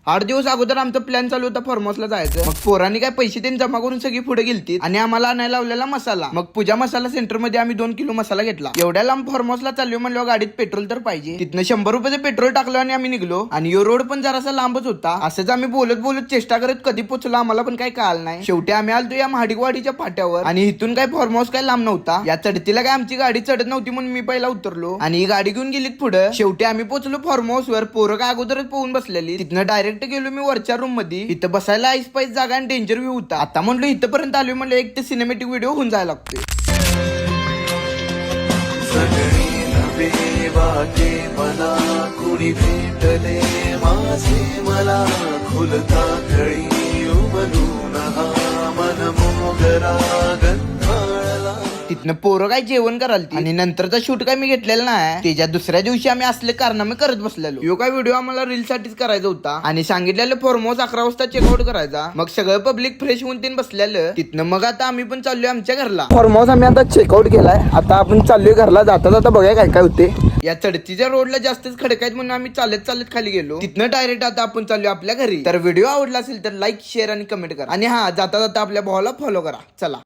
8 दिवस अगोदर आमचा प्लॅन चालू होता फार्म हाऊसला जायचं. मग पोरांनी काय पैसे त्यांनी जमा करून सगळी पुढे गेलती आणि आम्हाला आणायला लावलेला मसाला. मग पूजा मसाला सेंटर मध्ये आम्ही 2 किलो मसाला घेतला. एवढ्या लांब फार्म हाऊसला चाललो म्हणल्यावर गाडीत पेट्रोल तर पाहिजे. तिथनं 100 रुपयाचं पेट्रोल टाकलं आणि आम्ही निघलो. आणि यो रोड पण जरासा लांबच होता. असंच आम्ही बोलत बोलत चेष्टा करत कधी पोहोचलो आम्हाला पण काही कळालं नाही. शेवटी आम्ही आलतो या महाडिकवाडीच्या फाट्यावर आणि इथून काय फार्म हाऊस काय लांब नव्हता. या चढतीला काय आमची गाडी चढत नव्हती म्हणून मी पहिला उतरलो आणि ही गाडी घेऊन गेलीत पुढे. शेवटी आम्ही पोहोचलो फार्म हाऊस वर. पोरं काय अगोदरच पोहून बसलेली. तिथनं डायरेक्ट गेलो मी वरच्या रूम मध्ये. इथं बसायला आईस पाईस जागा आणि डेंजर व्ह्यू होता. आता म्हणलो इथपर्यंत आलोय म्हणलं एक ते सिनेमॅटिक व्हिडिओ होऊन जायला लागतोय. मला कुणी भेटले माझे मला खुलता खळी उमलून हा मन मोगरा गंधाळला. तिथनं पोरं काय जेवण कराल आणि नंतरचा शूट काय मी घेतलेला नाही. त्याच्या दुसऱ्या दिवशी आम्ही असले कारनामे करत बसलेलो. यो काय व्हिडिओ आम्हाला रील साठीच करायचा होता आणि सांगितलेलं फार्म हाऊस 11 वाजता चेकआउट करायचा. मग सगळं पब्लिक फ्रेश होऊन तीन बसलेलं. तिथनं मग आता आम्ही पण चाललोय आमच्या घरला. फार्म हाऊस आम्ही आता चेकआउट केलाय. आता आपण चाललोय घरला. जाता जाता बघाय काय काय होते. या चढतीच्या रोडला जास्तच खडक आहेत म्हणून आम्ही चालत चालत खाली गेलो. तिथनं डायरेक्ट आता आपण चाललोय आपल्या घरी. तर व्हिडिओ आवडला असेल तर लाईक शेअर आणि कमेंट करा. आणि हा जाता जाता आपल्या भावाला फॉलो करा. चला.